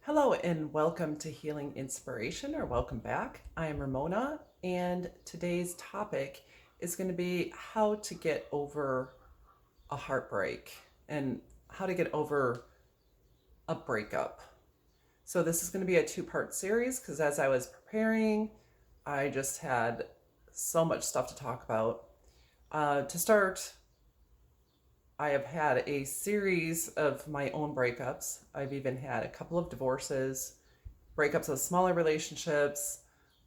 Hello and welcome to Healing Inspiration, or welcome back. I am Ramona, and today's topic is going to be how to get over a heartbreak and how to get over a breakup. So, this is going to be a two-part series because as I was preparing, I just had so much stuff to talk about. To start, I have had a series of my own breakups. I've even had a couple of divorces, breakups of smaller relationships.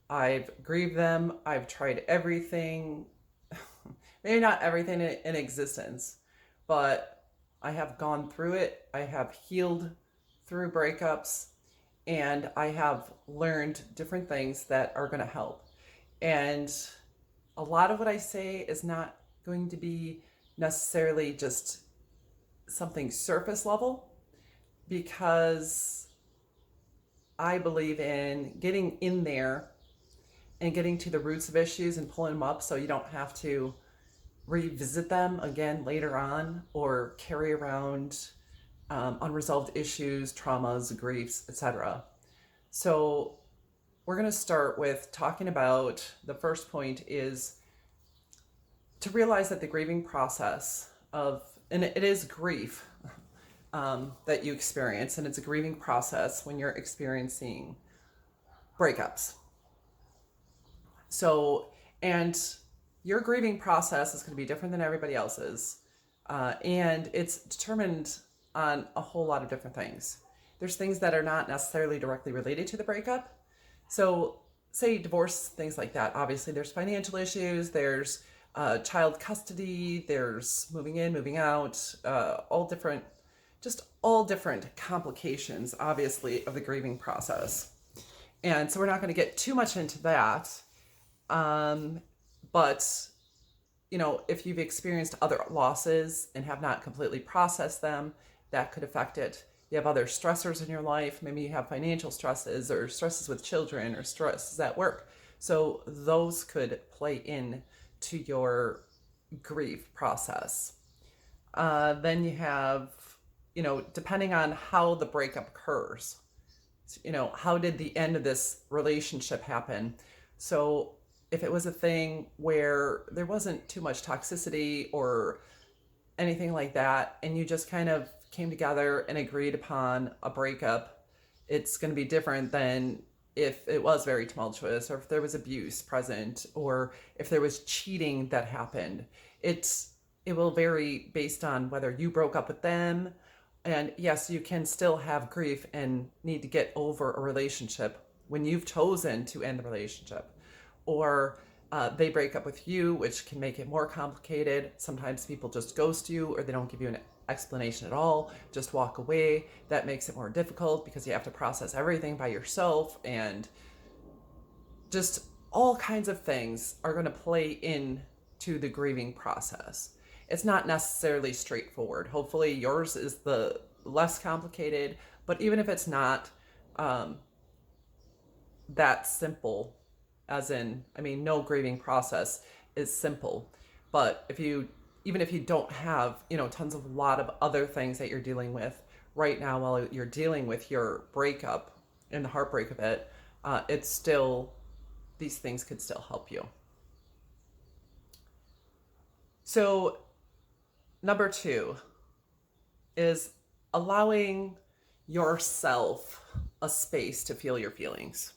I've grieved them. I've tried everything, maybe not everything in existence, but I have gone through it. I have healed through breakups, and I have learned different things that are going to help. And a lot of what I say is not going to be necessarily just something surface level, because I believe in getting in there and getting to the roots of issues and pulling them up so you don't have to revisit them again later on or carry around unresolved issues, traumas, griefs, etc. So we're going to start with talking about the first point is to realize that the grieving process of, and it is grief that you experience, and it's a grieving process when you're experiencing breakups. So, and your grieving process is going to be different than everybody else's, and it's determined on a whole lot of different things. There's things that are not necessarily directly related to the breakup. So, say divorce, things like that. Obviously, there's financial issues, there's child custody, there's moving in, moving out, all different complications, obviously, of the grieving process. And so we're not going to get too much into that. But, if you've experienced other losses and have not completely processed them, that could affect it. You have other stressors in your life. Maybe you have financial stresses or stresses with children or stresses at work. So those could play in to your grief process. Then you have, depending on how the breakup occurs, how did the end of this relationship happen? So if it was a thing where there wasn't too much toxicity or anything like that, and you just kind of came together and agreed upon a breakup, it's going to be different than if it was very tumultuous, or if there was abuse present, or if there was cheating that happened. It will vary based on whether you broke up with them. And yes, you can still have grief and need to get over a relationship when you've chosen to end the relationship, or they break up with you, which can make it more complicated. Sometimes people just ghost you, or they don't give you an explanation at all, just walk away. That makes it more difficult because you have to process everything by yourself, and just all kinds of things are going to play into the grieving process. It's not necessarily straightforward. Hopefully yours is the less complicated, but even if it's not that simple, as in, no grieving process is simple, but even if you don't have, tons of lot of other things that you're dealing with right now while you're dealing with your breakup and the heartbreak of it, it's still, these things could still help you. So, number 2 is allowing yourself a space to feel your feelings.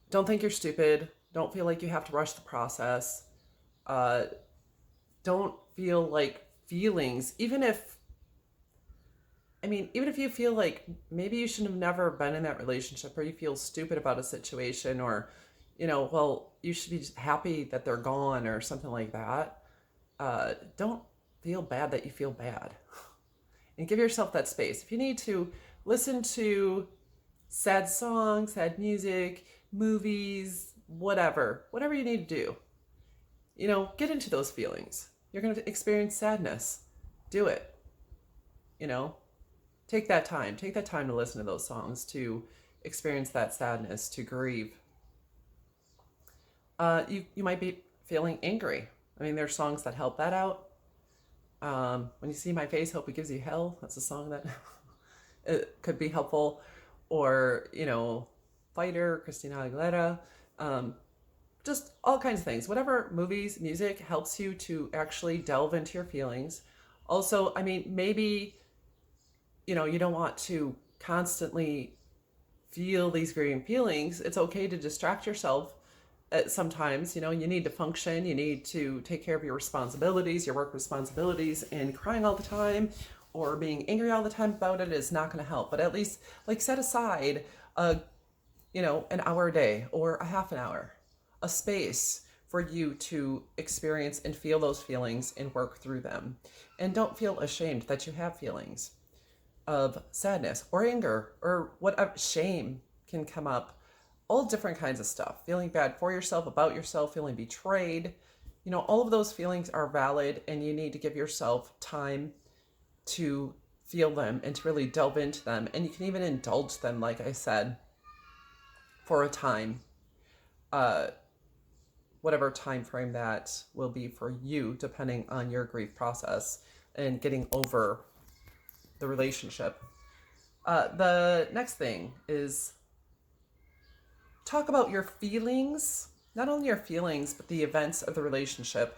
Don't think you're stupid. Don't feel like you have to rush the process. Don't feel like feelings, even if you feel like maybe you should have never been in that relationship, or you feel stupid about a situation, or, you should be happy that they're gone or something like that. Don't feel bad that you feel bad. And give yourself that space. If you need to listen to sad songs, sad music, movies, whatever you need to do, get into those feelings. You're going to experience sadness. Do it. Take that time to listen to those songs, to experience that sadness, to grieve. You might be feeling angry. There's songs that help that out. When you see my face, hope it gives you hell. That's a song that it could be helpful, or, Fighter, Christina Aguilera, um, just all kinds of things. Whatever movies, music helps you to actually delve into your feelings. Also, I mean, maybe, you don't want to constantly feel these grieving feelings. It's okay to distract yourself sometimes. You need to function, you need to take care of your responsibilities, your work responsibilities, and crying all the time or being angry all the time about it is not going to help. But at least, like, set aside a an hour a day or a half an hour, a space for you to experience and feel those feelings and work through them. And don't feel ashamed that you have feelings of sadness or anger or whatever. Shame can come up, all different kinds of stuff. Feeling bad for yourself, about yourself, feeling betrayed. All of those feelings are valid, and you need to give yourself time to feel them and to really delve into them. And you can even indulge them, like I said, for a time, whatever time frame that will be for you, depending on your grief process and getting over the relationship. The next thing is talk about your feelings, not only your feelings, but the events of the relationship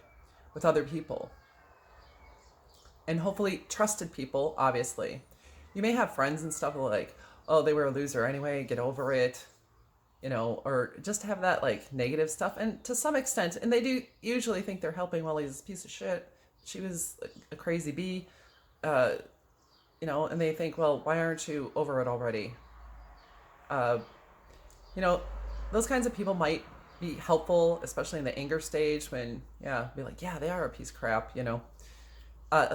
with other people. And hopefully trusted people, obviously. You may have friends and stuff like, oh, they were a loser anyway, get over it, or just have that like negative stuff. And to some extent, and they do usually think they're helping, well, he's a piece of shit. She was a crazy bee, and they think, well, why aren't you over it already? Those kinds of people might be helpful, especially in the anger stage when, be like, yeah, they are a piece of crap,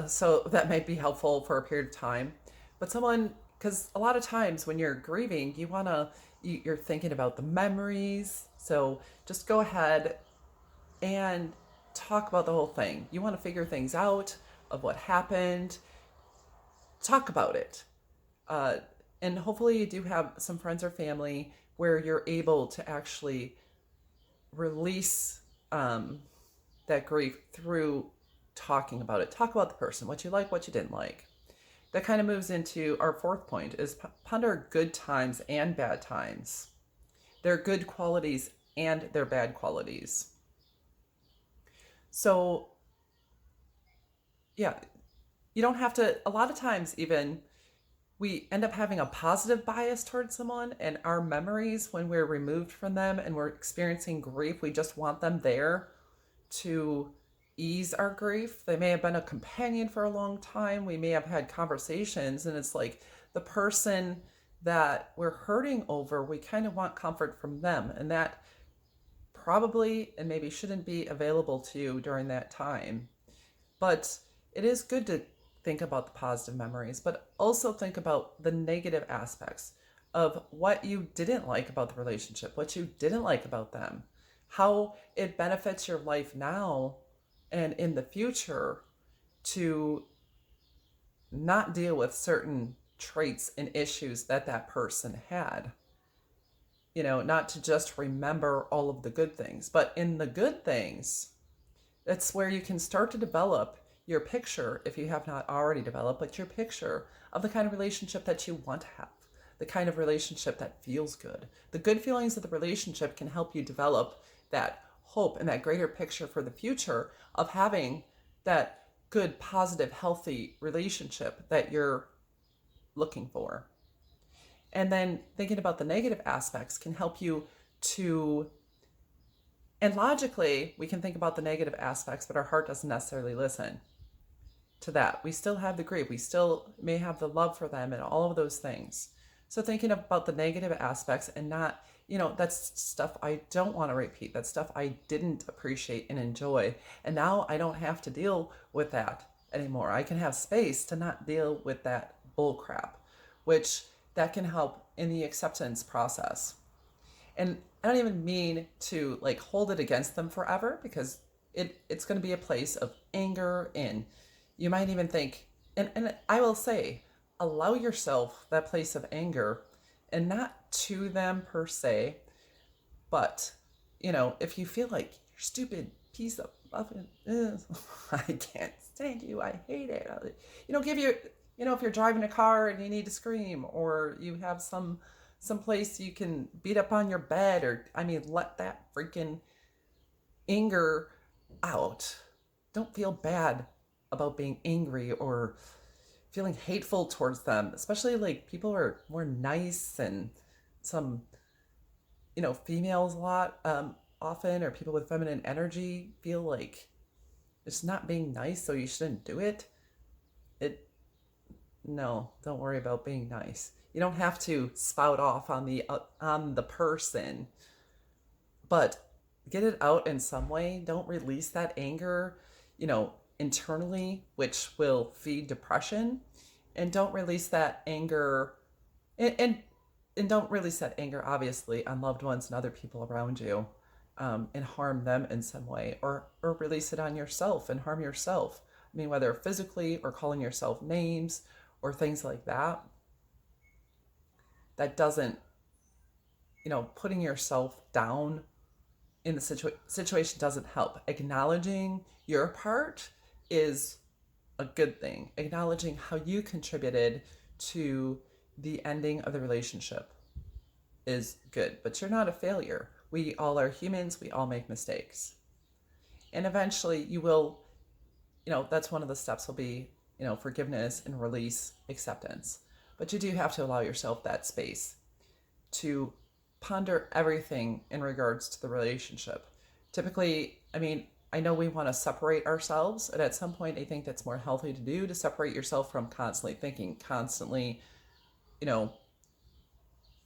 so that might be helpful for a period of time. But because a lot of times when you're grieving, you're thinking about the memories. So just go ahead and talk about the whole thing. You want to figure things out of what happened. Talk about it. And hopefully you do have some friends or family where you're able to actually release that grief through talking about it. Talk about the person, what you like, what you didn't like. That kind of moves into our fourth point is ponder good times and bad times. Their good qualities and their bad qualities. So, yeah, you don't have to, a lot of times even, we end up having a positive bias towards someone, and our memories when we're removed from them and we're experiencing grief, we just want them there to ease our grief. They may have been a companion for a long time. We may have had conversations, and it's like the person that we're hurting over, we kind of want comfort from them, and that probably and maybe shouldn't be available to you during that time. But it is good to think about the positive memories, but also think about the negative aspects of what you didn't like about the relationship, what you didn't like about them, how it benefits your life now and in the future to not deal with certain traits and issues that person had. Not to just remember all of the good things, but in the good things, that's where you can start to develop your picture, if you have not already developed, but your picture of the kind of relationship that you want to have, the kind of relationship that feels good. The good feelings of the relationship can help you develop that hope and that greater picture for the future of having that good, positive, healthy relationship that you're looking for. And then thinking about the negative aspects can help you to, and logically, we can think about the negative aspects, but our heart doesn't necessarily listen to that. We still have the grief. We still may have the love for them and all of those things. So thinking about the negative aspects and not, that's stuff I don't want to repeat. That's stuff I didn't appreciate and enjoy. And now I don't have to deal with that anymore. I can have space to not deal with that bull crap, which that can help in the acceptance process. And I don't even mean to like hold it against them forever, because it's going to be a place of anger, and you might even think, and I will say, allow yourself that place of anger, and not to them per se, but, if you feel like you're stupid piece of muffin, I can't stand you, I hate it, give your, if you're driving a car and you need to scream, or you have some place you can beat up on your bed, or let that freaking anger out. Don't feel bad about being angry or feeling hateful towards them, especially like people are more nice, and some females a lot often, or people with feminine energy feel like it's not being nice, so you shouldn't do it. No, don't worry about being nice. You don't have to spout off on the person, but get it out in some way. Don't release that anger, internally, which will feed depression. And don't release that anger, and don't release that anger, obviously, on loved ones and other people around you, and harm them in some way, or release it on yourself and harm yourself. Whether physically or calling yourself names or things like that. That doesn't, putting yourself down in the situation doesn't help. Acknowledging your part is a good thing. Acknowledging how you contributed to the ending of the relationship is good, but you're not a failure. We all are humans. We all make mistakes. And eventually you will, that's one of the steps will be, forgiveness and release, acceptance. But you do have to allow yourself that space to ponder everything in regards to the relationship. Typically, I know we want to separate ourselves, and at some point I think that's more healthy to do, to separate yourself from constantly thinking, constantly,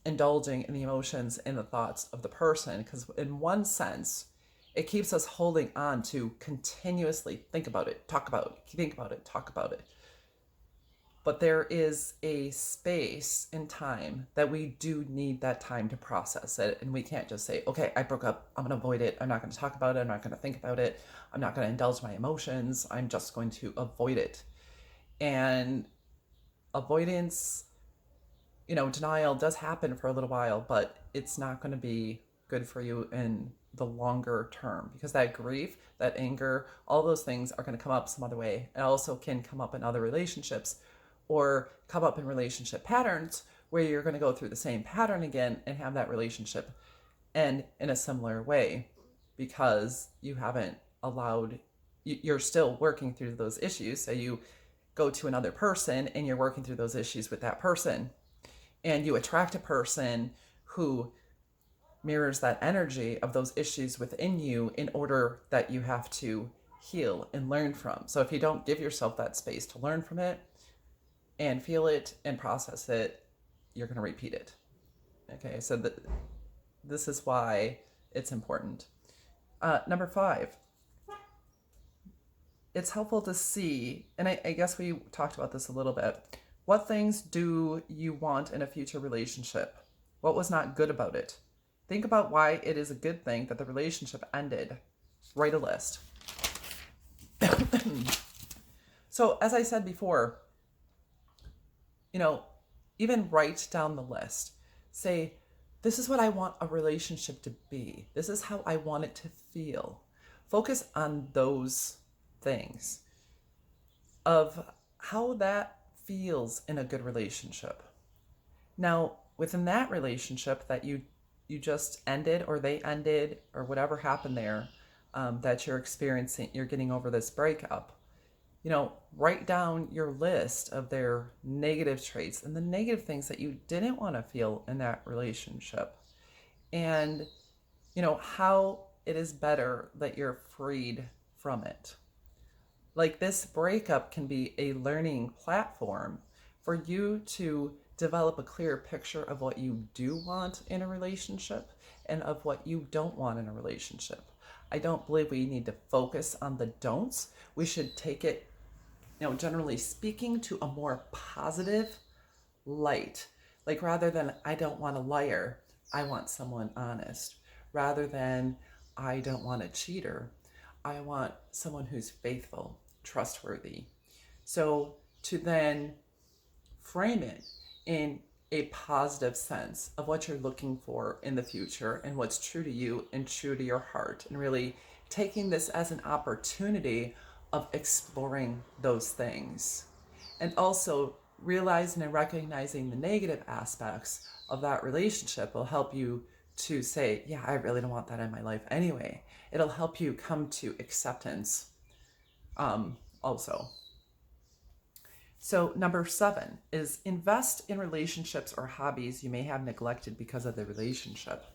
indulging in the emotions and the thoughts of the person, because in one sense, it keeps us holding on to continuously think about it, talk about it, think about it, talk about it. But there is a space in time that we do need that time to process it. And we can't just say, okay, I broke up, I'm going to avoid it, I'm not going to talk about it, I'm not going to think about it, I'm not going to indulge my emotions, I'm just going to avoid it. And avoidance, denial does happen for a little while, but it's not going to be good for you in the longer term, because that grief, that anger, all those things are going to come up some other way. It also can come up in other relationships, or come up in relationship patterns where you're going to go through the same pattern again and have that relationship end in a similar way, because you haven't allowed, you're still working through those issues. So you go to another person and you're working through those issues with that person, and you attract a person who mirrors that energy of those issues within you, in order that you have to heal and learn from. So if you don't give yourself that space to learn from it and feel it and process it, you're going to repeat it. Okay, so this is why it's important. Number 5, it's helpful to see, and I guess we talked about this a little bit, what things do you want in a future relationship? What was not good about it? Think about why it is a good thing that the relationship ended. Write a list. So, as I said before, even write down the list. Say, this is what I want a relationship to be. This is how I want it to feel. Focus on those things of how that feels in a good relationship. Now, within that relationship that you just ended, or they ended, or whatever happened there, that you're experiencing, you're getting over this breakup, write down your list of their negative traits and the negative things that you didn't want to feel in that relationship. And, how it is better that you're freed from it. Like, this breakup can be a learning platform for you to develop a clear picture of what you do want in a relationship and of what you don't want in a relationship. I don't believe we need to focus on the don'ts. We should take it, generally speaking, to a more positive light. Like, rather than, I don't want a liar, I want someone honest. Rather than, I don't want a cheater, I want someone who's faithful, trustworthy. So to then frame it in a positive sense of what you're looking for in the future and what's true to you and true to your heart, and really taking this as an opportunity of exploring those things. And also realizing and recognizing the negative aspects of that relationship will help you to say, yeah, I really don't want that in my life anyway. It'll help you come to acceptance also. So number 7 is invest in relationships or hobbies you may have neglected because of the relationship.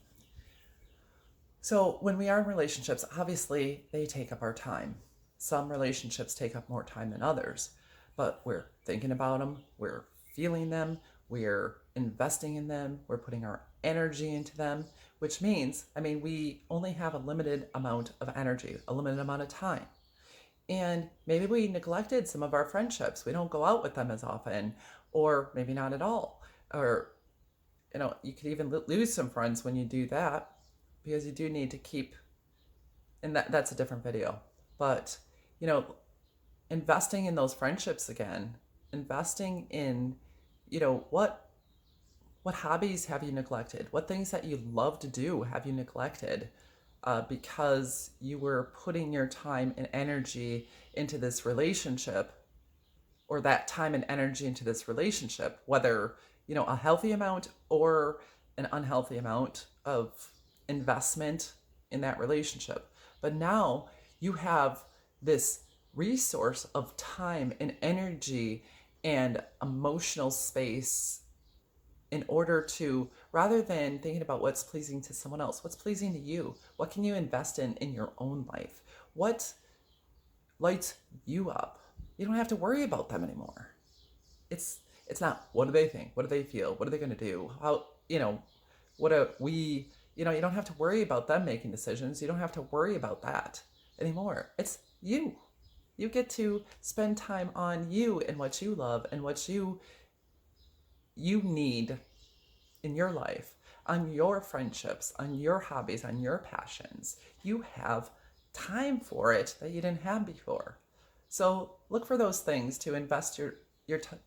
So when we are in relationships, obviously they take up our time. Some relationships take up more time than others, but we're thinking about them, we're feeling them, we're investing in them, we're putting our energy into them, which means, we only have a limited amount of energy, a limited amount of time. And maybe we neglected some of our friendships. We don't go out with them as often, or maybe not at all. Or, you could even lose some friends when you do that, because you do need to keep, and that's a different video. But, investing in those friendships again, investing in, what hobbies have you neglected? What things that you love to do have you neglected? Because you were putting your time and energy into this relationship, or that time and energy into this relationship, whether, a healthy amount or an unhealthy amount of investment in that relationship. But now you have this resource of time and energy and emotional space in order to, rather than thinking about what's pleasing to someone else, what's pleasing to you, what can you invest in your own life? What lights you up? You don't have to worry about them anymore. It's not, what do they think? What do they feel? What are they going to do? How, what are we, you don't have to worry about them making decisions. You don't have to worry about that anymore. It's you. You get to spend time on you and what you love and what you need in your life, on your friendships, on your hobbies, on your passions. You have time for it that you didn't have before. So look for those things to invest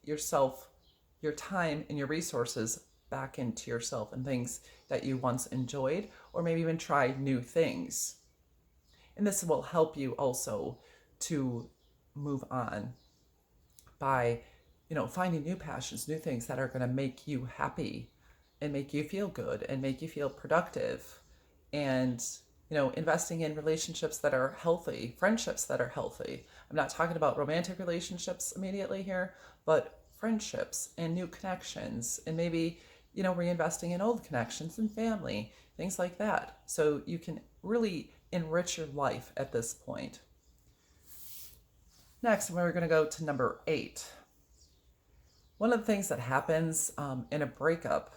yourself, your time and your resources back into yourself and things that you once enjoyed, or maybe even try new things. And this will help you also to move on by finding new passions, new things that are going to make you happy and make you feel good and make you feel productive. And, investing in relationships that are healthy, friendships that are healthy. I'm not talking about romantic relationships immediately here, but friendships and new connections, and maybe, reinvesting in old connections and family, things like that. So you can really enrich your life at this point. Next, we're going to go to number 8. One of the things that happens in a breakup,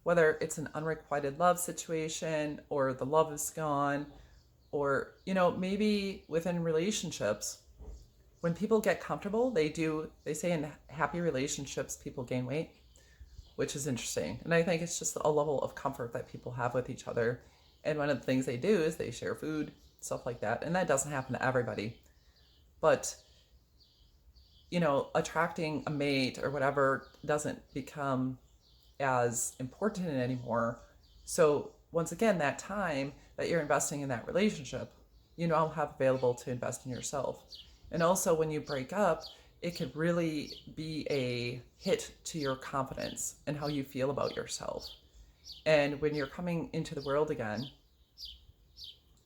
whether it's an unrequited love situation or the love is gone, or, maybe within relationships, when people get comfortable, they say in happy relationships, people gain weight, which is interesting. And I think it's just a level of comfort that people have with each other. And one of the things they do is they share food, stuff like that. And that doesn't happen to everybody. But attracting a mate or whatever doesn't become as important anymore. So once again, that time that you're investing in that relationship, you now have available to invest in yourself. And also when you break up, it could really be a hit to your confidence and how you feel about yourself. And when you're coming into the world again,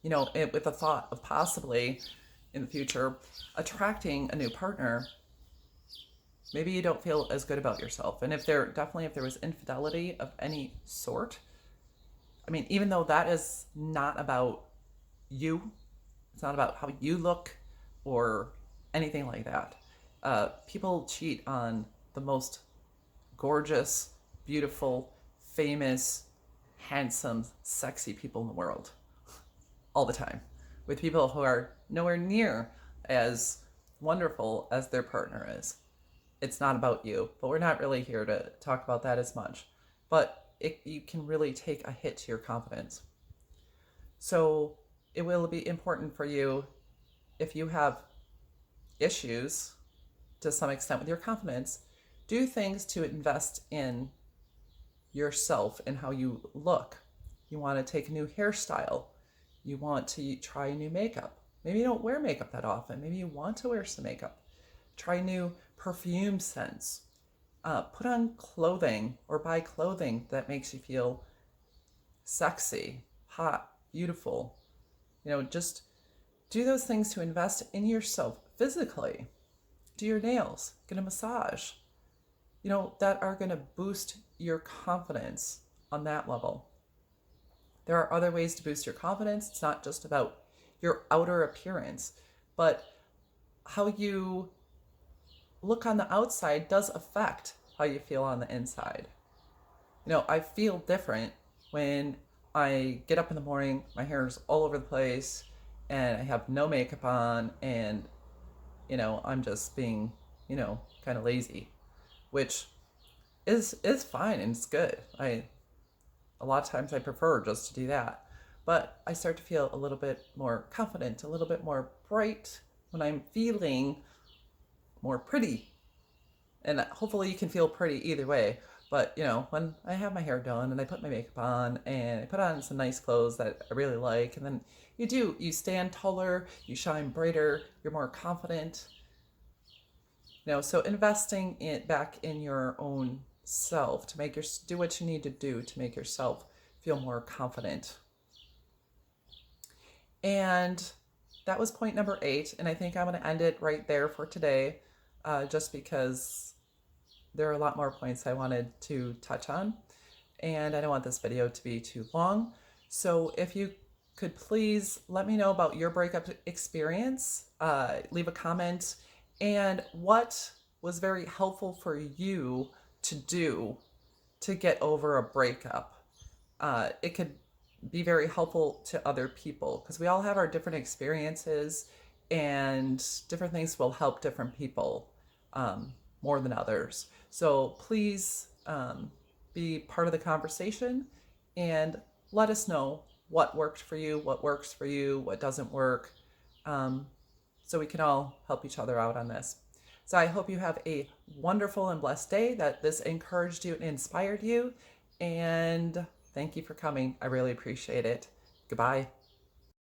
with the thought of possibly in the future attracting a new partner, maybe you don't feel as good about yourself. And if there was infidelity of any sort, even though that is not about you, it's not about how you look or anything like that. People cheat on the most gorgeous, beautiful, famous, handsome, sexy people in the world all the time, with people who are nowhere near as wonderful as their partner is. It's not about you, but we're not really here to talk about that as much. But you can really take a hit to your confidence. So it will be important for you, if you have issues to some extent with your confidence, do things to invest in yourself and how you look. You want to take a new hairstyle. You want to try new makeup. Maybe you don't wear makeup that often. Maybe you want to wear some makeup. Try new perfume scents. Put on clothing or buy clothing that makes you feel sexy, hot, beautiful. Just do those things to invest in yourself physically. Do your nails, get a massage, that are going to boost your confidence on that level. There are other ways to boost your confidence. It's not just about your outer appearance, but how you look on the outside does affect how you feel on the inside. I feel different when I get up in the morning, my hair is all over the place, and I have no makeup on, and, I'm just being, kind of lazy, which is fine and it's good. A lot of times I prefer just to do that. But I start to feel a little bit more confident, a little bit more bright when I'm feeling more pretty. And hopefully you can feel pretty either way. But, when I have my hair done and I put my makeup on and I put on some nice clothes that I really like, and then you stand taller, you shine brighter, you're more confident. So investing it back in your own self to do what you need to do to make yourself feel more confident. And that was point number 8. And I think I'm going to end it right there for today, just because there are a lot more points I wanted to touch on. And I don't want this video to be too long. So if you could please let me know about your breakup experience, leave a comment, and what was very helpful for you to do to get over a breakup. It could be very helpful to other people because we all have our different experiences, and different things will help different people more than others. So please be part of the conversation and let us know what worked for you, what works for you, what doesn't work, so we can all help each other out on this. So I hope you have a wonderful and blessed day, that this encouraged you and inspired you. And thank you for coming. I really appreciate it. Goodbye.